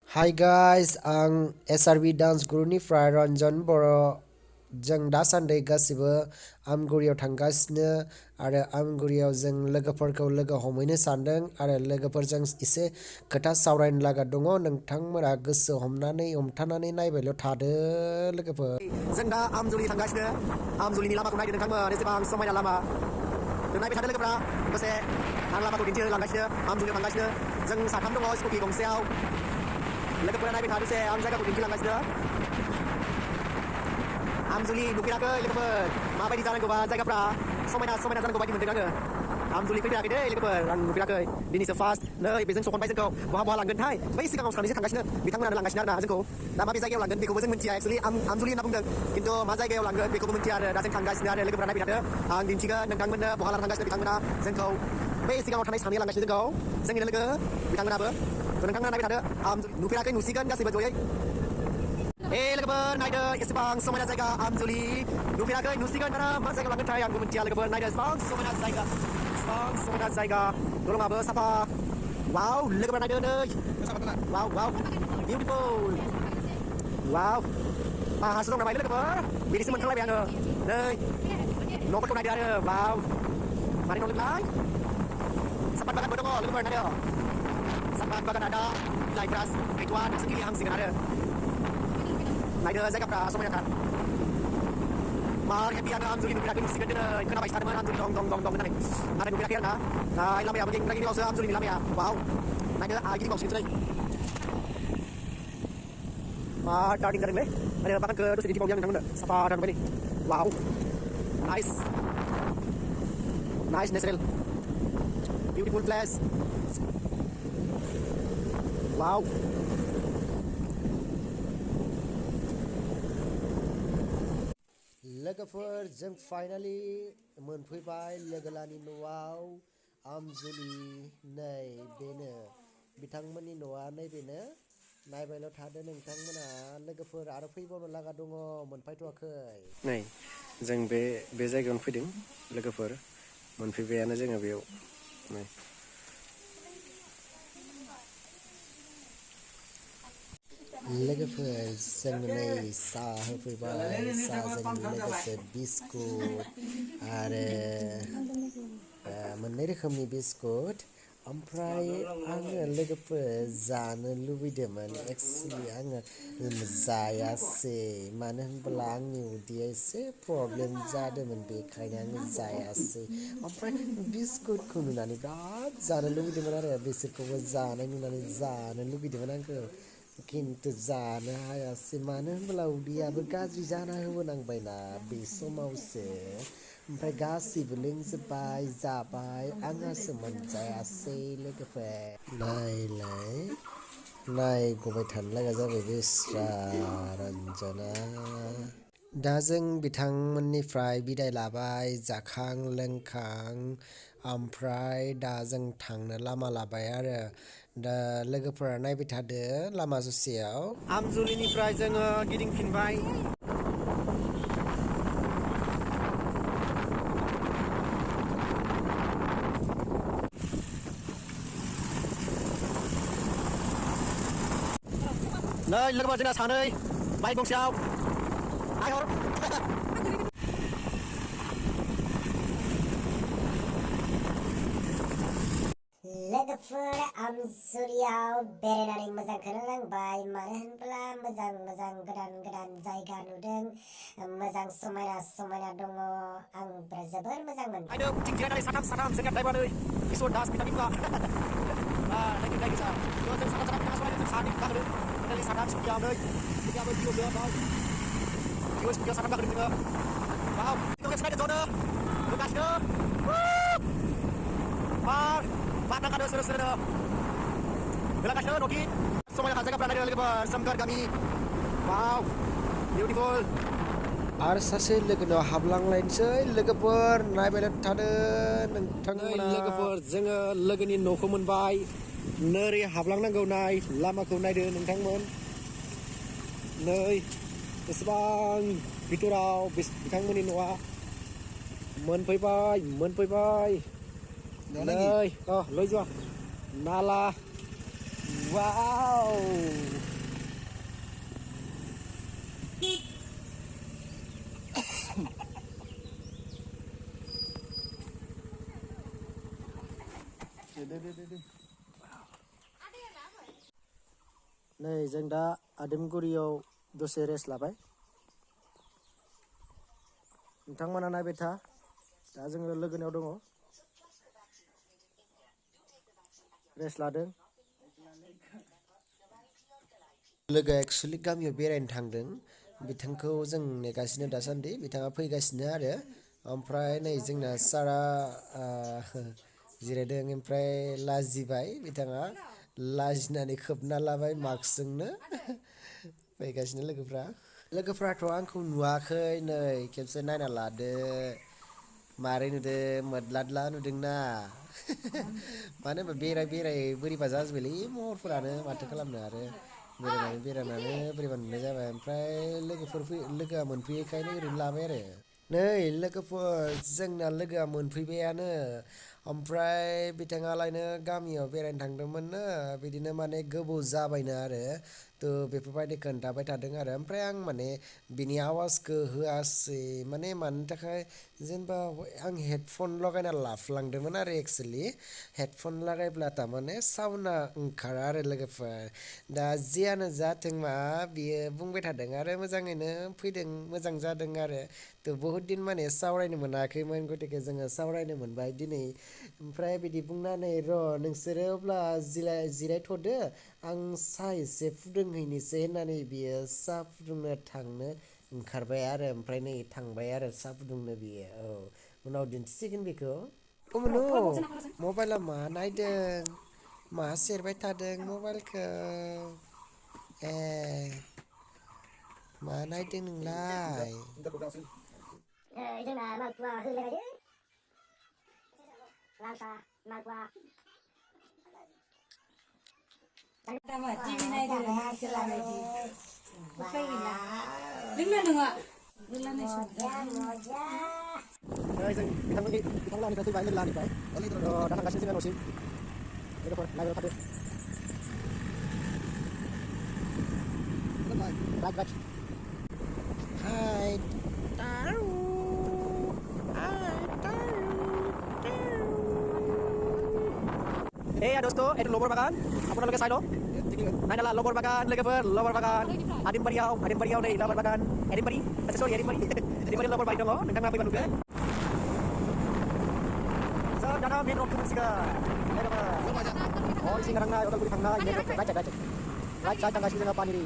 Hi guys, ang S.R.B dance guruनिफ्राय Ranjan बर' जों दासान्दि गासिबो आमगुरियाव थांगासिनो आरो आमगुरियाव जों लोगोफोरखौ लोगो हमहैनो सानदों आरो लोगोफोरजों एसे खोथा सावरायनो लागा दङ नोंथांमोना गोसो हमथानानै नायबायल' थादो लोगोफोर जों दा आमजुलि थांगासिनो आमजुलिनि लामाखौ नायदो नोंथांमोन एसेबां समायना लामा नायबाय थादो लोगोफोरा दसे आं लामाखौ दिन्थिलांगासिनो आमजुलियाव थांगासिनो जों साथाम दङ स्कुटि गंसेयाव लोगोफोरा नायबाय थादोसे आं जायगाखौ दिन्थिलांगासिनो आमजुलि नुफेराखै लोगोफोर माबायदि जानांगौबा जायगाफ्रा समायना जानांगौ बायदि मोनदों आङो आमजुलि फैफेराखै दे लोगोफोर आं नुफेराखै दिनैसो फार्स्ट नै बेजों सखनबाय जोंखौ बहा लांगोनथाय बै सिगाङाव सानैसो थांगासिनो बिथांमोनानो लांगासिनो आरोना जोंखौ दा माबे जायगायाव लांगोन बेखौबो जों मिन्थिया एक्चुअली आमजुलि होनना बुंदों खिन्थु मा जायगायाव लांगोन बेखौबो मिन्थिया आरो दा जों थांगासिनो आरो लोगोफोरा नायबाय थादो आं दिन्थिगोन नोंथांमोननो बहा थांगासिनो बिथांमोना जोंखौ बै सिगाङाव थानाय सानै लांगासिनो जोंखौ जोंनिनो लोगो बिथांमोनाबो नोंथांमोना नायबाय थादो नुफेराखै नुसिगोन गासैबो जयै लोगोफोर नायदो एसेबां समायना जायगा आमजुलि नुफेराखै नुसिगोन दाना मा जायगायाव लांगोनथाय आंबो मिन्थिया लोगोफोर नायदो एसेबां समायना जायगा दलङाबो साफा वाव लोगोफोर नायदो नै वाव बिउटिफुल वाव पाहारसो दं नामा लोगोफोर बिदिसो मोनखांलायबाय आङो नै न'फोरखौ नायदो आरो वाव मारै न' लोंलाय सापात बागानबो दङ लोगोफोर नायदो सापात बागान ada बिलाइफ्रा गैथ'वा दासो खिलिहांसिगोन आरो नायदो जायगाफ्रा समायनाथार मार हेपि आङो आमजुलि नुफेराखै नुसिगोन दिनै खोनाबाय थादोंमोन आमजुलि दं होननानै नाथाय नुफेराखै आरोना नाय लामायाबो गिदिंबावसो आमजुलिनि लामाया वाव नायदो गिदिंबावसिगोन दिनै मा दार्टिं जादोंलै आरो बागानखौ दसे दिन्थिबावनि आं नोंथांमोननो साफा नुबाय नै वाव नाइस नेचारेल बिउटिफुल प्लेस वाव लोगोफोर जों फाइनालि मोनफैबाय लोगोलानि न'आव आमजुलि नै बेनो बिथांमोननि न'आ नैबेनो नायबायल' थादो नोंथांमोना लोगोफोर आरो फैबावनो लागा दङ मोनफैथ'वाखै नै जों बे जायगायावनो फैदों लोगोफोर मोनफैबायानो जोङो बेयाव नै लोगोफोर जोंनो नै साहा होफैबाय साहाजों लोगोसे बिस्कुट आरो मोननै रोखोमनि बिस्कुट ओमफ्राय आङो लोगोफोर जानो लुबैदोंमोन एक्चुअलि आङो जायासै मानो होनब्ला आंनि उदैया एसे प्रब्लेम जादोंमोन बेखायनो आङो जायासै ओमफ्राय बिस्कुटखौ नुनानै बिराद जानो लुबैदोंमोन आरो बिसोरखौबो जानाय नुनानै जानो लुबैदोंमोन आंखौ खिन्थु जानो हायासै मानो होनब्ला उदैयाबो गाज्रि जाना होबोनांबायना बे समावसो ओमफ्राय गासैबो लोंजोब्बाय जाबाय आंहासो मोनजायासै लोगोफोर नायगबाय थानो लागा जाबाय बेस्रा रन्जना दा जों बिथांमोननिफ्राय बिदाय लाबाय जाखां लोंखां ओमफ्राय दा जों थांनो लामा लाबाय आरो दा लोगोफोरा नायबाय थादो लामा ससेयाव आमजुलिनिफ्राय जोङो गिदिंफिनबाय नै लोगोफोर जोंना सानै बाइक गंसेयाव नायहर लोगोफोर आमजुलियाव बेरायनानै मोजांखौनो नांबाय मानो होनब्ला मोजां गोदान जायगा नुदों मोजां समायना दङ आं जोबोर मोजां मोनदों आयदो उथिं जिरायनानै साथाम जोंना ड्राइभार नै किशोर दास बिथांनिब्ला नायदो जों साथाम खोनासंनानै जों सानै गाखोदों नै साथाम स्कुटियाव नै स्कुटियाबो भिडिअ'सो बाव भिडिअ स्कुटियाव साथाम गाखोदों जोङो बाव भिडिअ नायदो ज'नो होगासिनो बार नांखादो सोरो होलांगासिनो न'खि समायना जायगाफ्रा नायदो लोगोफोर सोमखोर गामि वाव बिउटिफुल आरो सासे लोगोनाव हाबलांलायनोसै लोगोफोर नायबायल' थादो नोंथांमोना लोगोफोर जोङो लोगोनि न'खौ मोनबाय नोरै हाबलांनांगौ नाय लामाखौ नायदो नोंथांमोन नै एसेबां बिथोराव बिथांमोननि न'आ मोनफैबाय नै लय जा नाला वाव नै जों दा आदिमगुरियाव दसे रेस्ट लाबाय नोंथांमोना नायबाय था दा जोङो लोगोनायाव दङ रेस्ट लादों लोगोआ एक्सुवेलि गामियाव बेरायनो थांदों बिथांखौ जों नेगासिनो दासान्दि बिथाङा फैगासिनो आरो ओमफ्राय नै जोंना सारा जिरायदों ओमफ्राय लाजिबाय बिथाङा लाजिनानै खोबना लाबाय मास्कजोंनो फैगासिनो लोगोफ्राथ' आंखौ नुवाखै नै खेबसे नायना लादो मारै नुदों मोद्लाद्ला नुदोंना मानो होनबा बेराय बोरैबा जाजोबबायलै महरफोरानो माथो खालामनो आरो बेरायनानै बोरैबा नुनाय जाबाय ओमफ्राय लोगोआ मोनफैयैखायनो ओरैनो लाबाय आरो नै लोगोफोर जोंना लोगोआ मोनफैबायानो ओमफ्राय बिथाङालायनो गामियाव बेरायनो थांदोंमोननो बिदिनो माने गोबाव जाबायनो आरो थ' बेफोरबायदि खोन्थाबाय थादों आरो ओमफ्राय आं माने बिनि आवाजखौ होआसै माने मानि थाखाय जेनेबा आं हेडफन लगायना लाफ्लांदोंमोन आरो एक्सुवेलि हेडफन लागायब्ला थारमाने साउन्डआ ओंखारा आरो लोगोफोर दा जियानो जाथों मा बियो बुंबाय थादों आरो मोजाङैनो फैदों मोजां जादों आरो थ' बहुद दिन माने सावरायनो मोनाखैमोन गतिके जोङो सावरायनो मोनबाय दिनै ओमफ्राय बिदि बुंनानै र' नोंसोरो अब्ला जिरायथ'दो आं साहा एसे फुदुंहैनोसै होननानै बियो साहा फुदुंनो थांनो ओंखारबाय आरो ओमफ्राय नै थांबाय आरो साहा फुदुंनो बियो औ उनाव दिन्थिसिगोन बेखौ उमुनु मबाइला मा नायदों मा सेरबाय थादों मबाइलखौ ए मा नायदों नोंलाय जोंना मालपुवा होलायबाय लालसा मालपुवा टिभि नायदों उफाय गैला लोंना नङा लोंनानै नै जों बिथांलाहानिफ्राय फैबाय लोगोलाहानिफ्राय दा थांगासिनो जोङो न'सिम लोगोफोर नायबाय थादो राइट हाय तारु दोस्तो itu lobor bagan আপোনালোকে চাই লওক নাইনালা লবৰ বাগান লোগোफोर লবৰ বাগান आदिमबारियाव नै लबर बागान एडिमबारि सरि एडिमबारि लबर बारि दङ नोंथाङा फैबा नुगोन जों दाना मेन रडखौ मोनसिगोन इसिं थांनाय उदालगुरि थांनाय मेन रड राइट साइड थांगासिनो जोङो पानिरि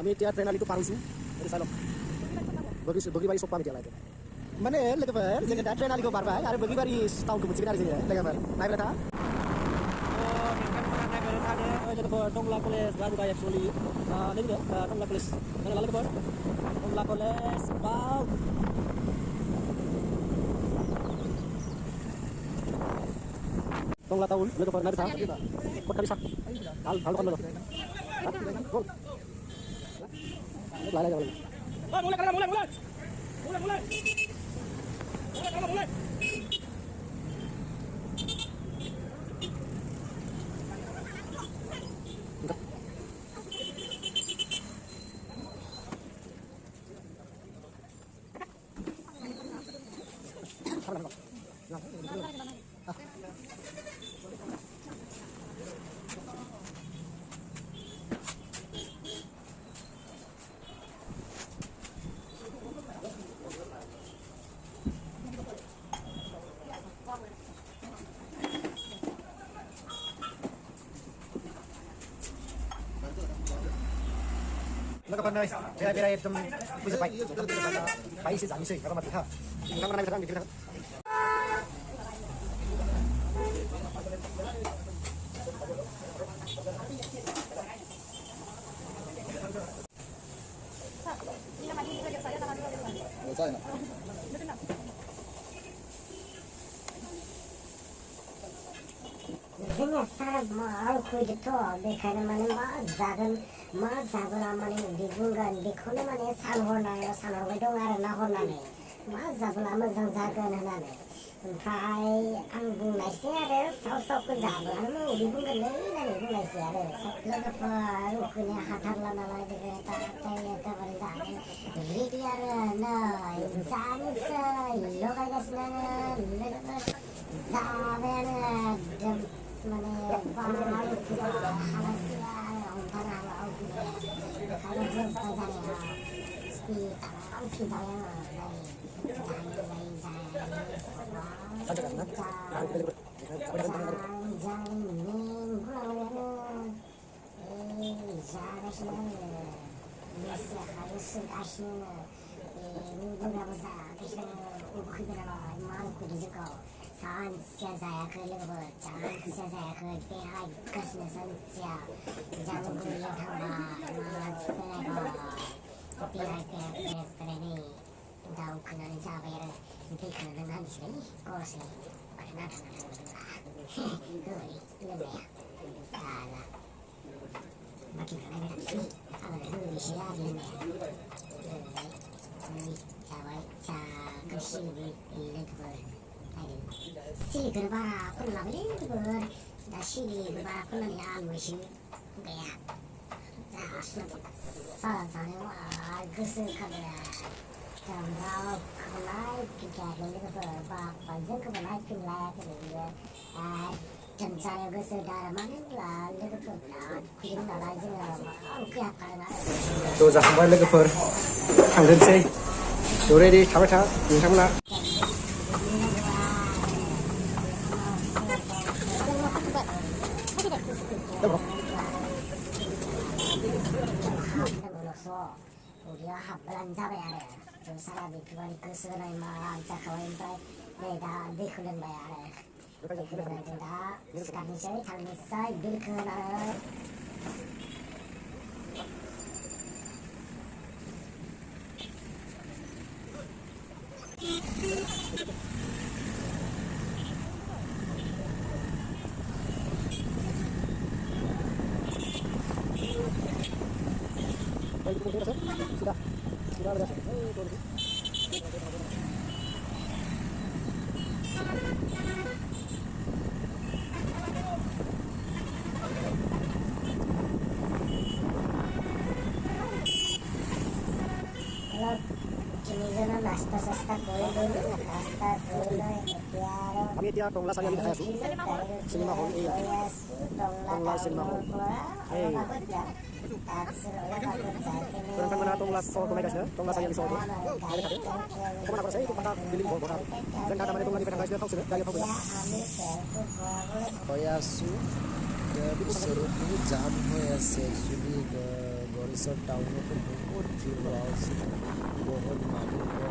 Kami tiap trainer itu parusu dari salok. Bagi bari sopa media lagi. Mana logoफोर जोङो दा trainer itu बारबाय आरो bagi bari टाउनखौ मोनसिगोन आरो जोङो लोगोफोर नायबाय था नोंथांमोना नायबाय थादो लोगोफोर टंला कलेज बारुगा एक्चुअली नैबे टंला कलेज नोंला लोगोफोर टंला कलेज बाव टंला टाउन लोगोफोर नायबाय था कटकारि sak हाल kan लोगो lại lại rồi mulai mulai लोगोफोर नै बेराय एकदम फैजोबबाय बायसे जानोसै माबा माथो हा नोंथांमोना नायबाय थादो आं बिदिनो जों जोंनिया सारा मा खुइदोथ' बेखायनो माने मा जागोन मा जाबोला माने उदै बुंगोन बेखौनो माने सानहरबाय दं आरो ना हरनानै मा जाबोला मोजां जागोन होननानै ओमफ्राय आं बुंनायसै आरो सावखौ जाब्लानो उदै बुंगोनलै होननानै बुंनायसै आरो लोगोफोर उखैनाया हाथारला नालाय बेखायनो एखेबारे जानो रेडि आरो नै जानोसै लगायगासिनो लोगोफोर जाबायानो एकदम माने बारा उखैबाय हालासै आरो हमथानो हाला उखैनाया बेखायनो जोब्बाय जानाया स्पिड जाबाय सानसेया जायाखै लोगोफोर सानसेया जायाखै बेरायगासिनो सानसेया जामुगुरियाव थांबाय बेरायनै दावखोनानै जाबाय आरो दैखौनो लोंना होनोसै गरसे आरो नाथा लोंनाया दाला बाखिखौ नायबाय थानोसै आङो होनोसै आरो लोंनाया जाबाय जागोसिनो लोगोफोर सिलिखौनो बारा खनलाबायलै लोगोफोर दा सिलिखौ बारा खननानै आलु एसे गैया जानायाव आरो गोसो खालाया दावखोलाय फिनखायाखै लोगोफोर बाबा जोंखौबो नायफिनलायाखै बियो एकदम जानायाव गोसो दारा मानो होनब्ला लोगोफोर बिराद उखैदों नालाय जोङो उखै हाबखादों आरो ज' जाखांबाय लोगोफोर थांग्रोनोसै ज' रेडि थाबाय था नोंथांमोना उदैयाव हाबब्लानो जाबाय आरो जों सारा बेफोरबायदि गोसो होनाय मा जाखाबाय ओमफ्राय नै दा दैखौ लोंबाय आरो दैखौ लोंनानै जों दा सिखारनोसै थांनोसै बिलखौ होनानै sudah berhasil नाश्ता सस्ता कोई नाश्ता कोई kami dia tonglas saya lihat su cinema hall iya tonglas cinema hall kurang mana tonglas so to guys tonglas saya lihat ada kade kamu nak saya itu pada bilik hall bonar dan kata mana tonglas di pedang guys tahu sudah gaya tahu ya su dari serupu jam hoya se actually Gorisar town में तो बहुत भीड़ हुआ उससे बहुत मालूम हुआ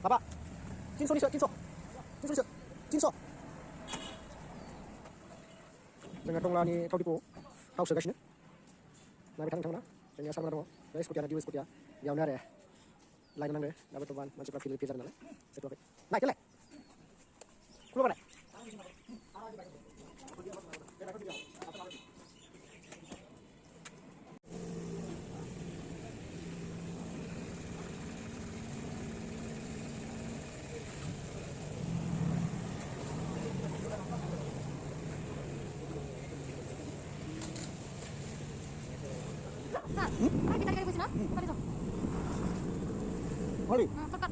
Bapak, jinso nih, jinso. Dengan tonglah ni kau dipo, kau segasnya. Nabi tang tangna, jadi asal mana dong? Dari seperti ada di seperti ya, yang mana ya? Lain mana deh? Dapat tuan, macam apa film pizza mana? Setu apa? Naik kelek. Keluar mana? Kita cari sini, apa itu? Mari. Sekat.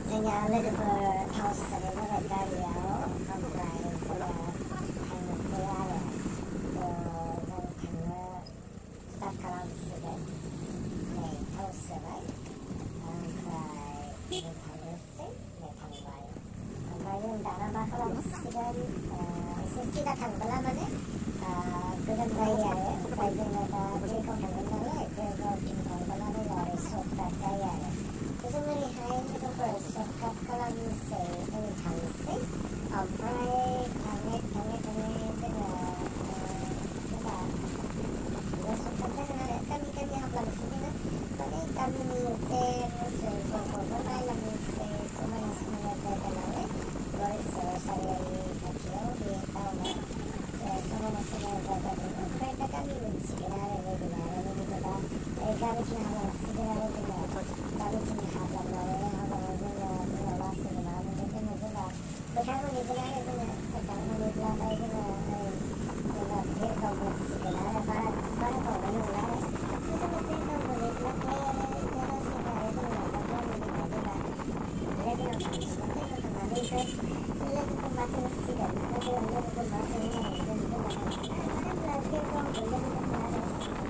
Saya lepas house saya dari awal sampai saya hanya saya ada खालामसिगोन एसे सिदा थांबोला माने गोजान जायो आरो ओमफ्राय जोङो दा बेलगाव थांगोन नालाय बेलगावथिं थांबोला ओरै सर्टकाट जायो आरो जों ओरैहाय लोगोफोर सर्टकाट खालामनोसै ओरै थांनोसै ओमफ्राय थाङै जोङो जेनेबा सर्टकाट जागोन आरो गामि हाबलांसै जोङो माने गामिनि एसे मोसौफोरखौबो नायलांनोसै समायना जायगा नालाय गरेश्वर सारियालि खाथियाव बे टाउनाव समायना जायगा दङ ओमफ्राय दा गामि मोनसिगोन आरो नैबेनो दा गामिथिं हाबलांसिगोन आरो जोङो गामिथिं हाबलांनानै जोङो उनाव लासैनो मा मोनगोन जोङो जेनेबा फोथार मोनहैगोन आरो जोङो फोथार मोनहैब्लाथाय जोङो जेनेबा बेलगाव मोनसिगोन आरो बारा बावनाय नंला आरो जोङो बेलगाव मोनहैब्लाथाय आरो जासिगोन आरो जोङो माबाफोर मोनहैबाय जेनेबा लोगोनाव थांसिगोन लोगोनाव थांनानै ओमफ्राय लोगोखौ माथो होसिगोन लोगोखौ माथो होनानै जों जेनेबा थांसिगोन आरो मानो होनब्ला बेलगावआवबो लोगो दंमोन आरो सिगाङाव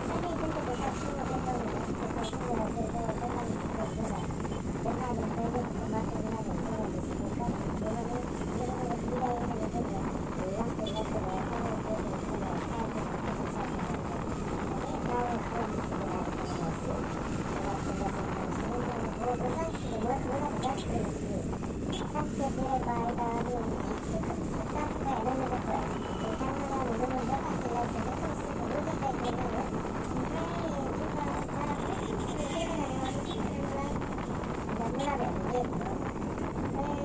माने जोंखौबो सासेनाव बेलगाव मोनो बेखौ जोङो बेलगावआव दोनलांसिगोन जोङो दोननानै ओमफ्राय लोगोखौ माथो होनानै जोङो बिसोरखौ गासैखौबो माने लोगोफोरखौ बिदाय होनानै जोङो लासैनो टाउनफोरजों जोङो साहाजों गुसु साहाजों माने रावराय खालामसिगोन आरो जोङो लासै थांसिगोन जोङो हरबो जासिगोन मोनाबो जासिगोन एक्सुलि सानसे बेरायबाय दा नै सानसे खोमसि जाहांबायानो लोगोफोर नोंथांमोना नुनो मोनदों लासैनो खोमसिखौबो देखायगोन आङो ओमफ्राय जेनेबा बाराद्राय खोमसिबो देखायनानै माबा जाया मानो होनब्ला दा मोनाबायानो जिहेतु नङा होमबा ओमफ्राय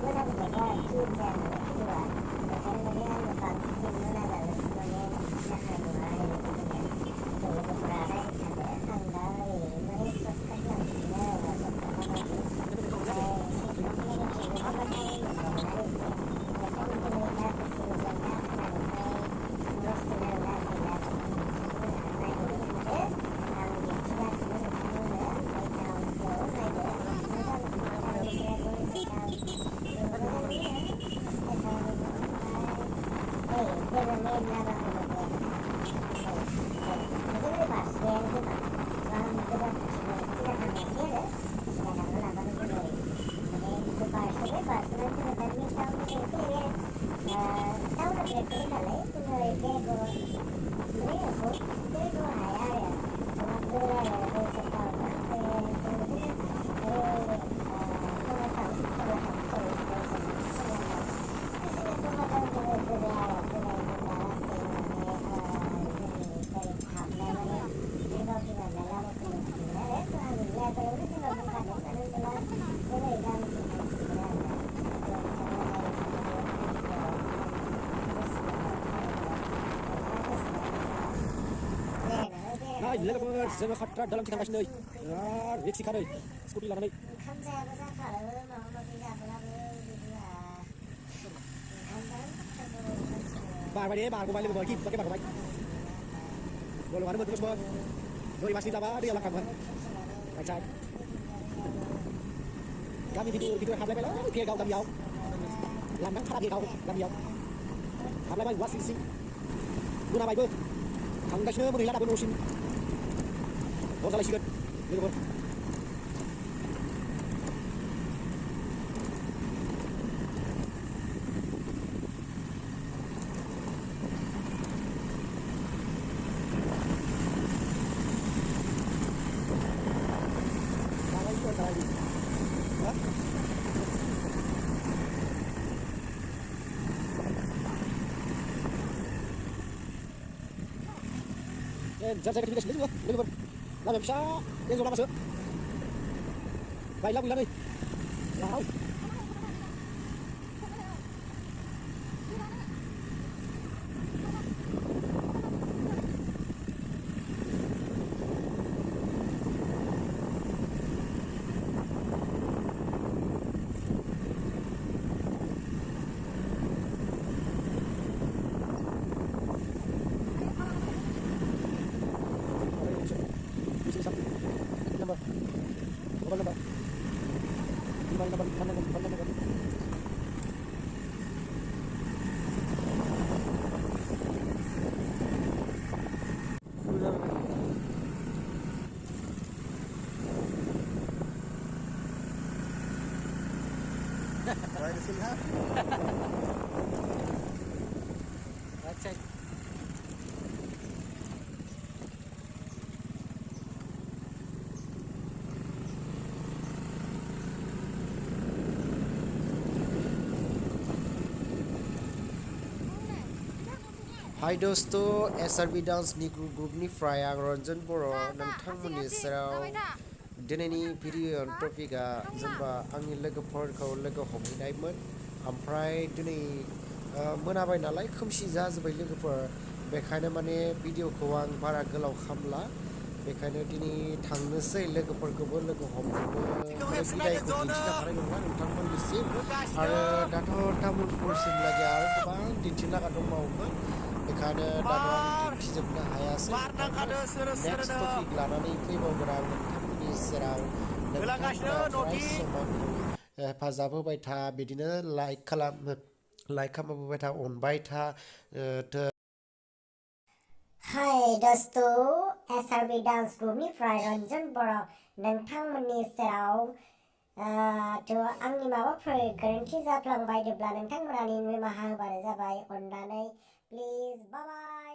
मोनाबाथाय बारा क्लिन जाया नालाय भिडिअआ बेखायनो माने आङो बांसिन मोनाजाजासिम माने दिन्थिनो हानाय नङा आरो लोगोफोरनो लोगोफोरा नायबाय थादो आं दा ओरै माने सर्टकाट लांसिगोन आरो सर्टकाट लामाथिं ओमफ्राय सेकेन्ड लोगोथिंबो जेनेबा टाइम मोनबावगोन आरो एसे टाइम मोनबाय दसे मोजां गाखोनानै ओमफ्राय थांगासिनो आरो लासै नोंथांमोना नायबाय थादो आं दिन्थिगासिनो नोंथांमोननो ओमफ्राय टाउनखौ नायदो मोजां टाउननिफ्राय गरेश्वर टाउन मोजां नुयो मस्त टाउन दङ ओमफ्राय जोङो मेन लामाखौ मोनबायानो जों ओरै बारस'बायानो जेनेबा इसिबां गोजानथिं सिदा थांनायसै आरो सिदा थांनो लाबानो जों ओरै माने एसे बारस'नानै जोङो दा मेन टाउननिफ्राय फैबाय आरो टाउना बिराद गिदिर नालाय जोङो ओरै बेरायनो हाया आरो जोंहा गोदोर आरो गरेश्वर टाउना ओमफ्राय जोङो ओरै टंला टाउन सरि गरेश्वर नङा टंला टाउन जोङो टंला टाउनजों गोदो आरो फैनाय जों दा लासैनो माने जोंनि ओरै हाबनाय माने बेलगावथिं हाबनाय लामाखौ मोनसिगोन आरो आं नोंनो आगोलावनो जेनेबा बुंखादों मानो होनब्ला जों ओरै गामिथिं थांसिगोन आरो दा नोंथांमोना नायबाय थाखादो आंनि भिडिअआव आं थांगासिनो दं टाउनाव थांगासिनो आरो जेनेबा बेरायनानै लोगोफोर जोङो खाट्रा दालांथिं थांगासिनो नै बिराद रिक्सिखा नै स्कुटि लानानै ओंखाम जायाबो जाथारो माबा माबि जाब्लाबो उदैबोआ ओंखामजों खाट्राखौ गासिबो बारबाय दे बारग'बाय लोगोफोर गिबाखे बारग'बाय गल'आनो मोनबोसमोन दै मासनि जाबा दैयाव लांखांमोन राइट गामि गिदिर हाबलायबायलै बेलगाव गामियाव लांदां थारा बेलगाव गामियाव हाबलायबाय औवा सिं सिं मोनाबायबो थांगासिनो मोनहैला दाबो न'सिम हर जालायसिगोन लोगोफोर जार जायगा फैगासिनो जोङो लोगोफोर लामाया फिसा एन्जर लामासो बायला बुयला नै वाव number. अच्छा हाय दोस्तो SRB डान्सनि ग्रुपनिफ्राय आं रन्जन बर' नोंथांमोननि सेराव दिनैनि भिडिअ टपिकआ जेनेबा आंनि लोगोफोरखौ लोगो हमहैनायमोन ओमफ्राय दिनै मोनाबाय नालाय खोमसि जाजोब्बाय लोगोफोर बेखायनो माने भिडिअखौ आं बारा गोलाव खालामला बेखायनो दिनै थांनोसै लोगोफोरखौबो लोगो हमजोबनो माने बिदायखौ दिन्थिलांखानाय नंला नोंथांमोननिसिम आरो दाथ' तामुलपुरसिम लागै आरो गोबां दिन्थिलागा दंबावोमोन बेखायनो दाथ' आं दिन्थिजोबनो हायासै नेक्स्ट टपिक लानानै फैबावगोन आं नोंथांमोननि सेराव नोंथांमोना अराय सम आंखौ हेफाजाब होबाय था बिदिनो लाइक खालामबोबाय था अनबाय था हाय दोस्तो SRB डान्स ग्रुपनिफ्राय रन्जन बर' नोंथांमोननि सेराव आंनि माबाफोर गोरोन्थि जाफ्लांबायदोब्ला नोंथांमोना निमाहा होबानो जाबाय अननानै प्लिज बाय बाय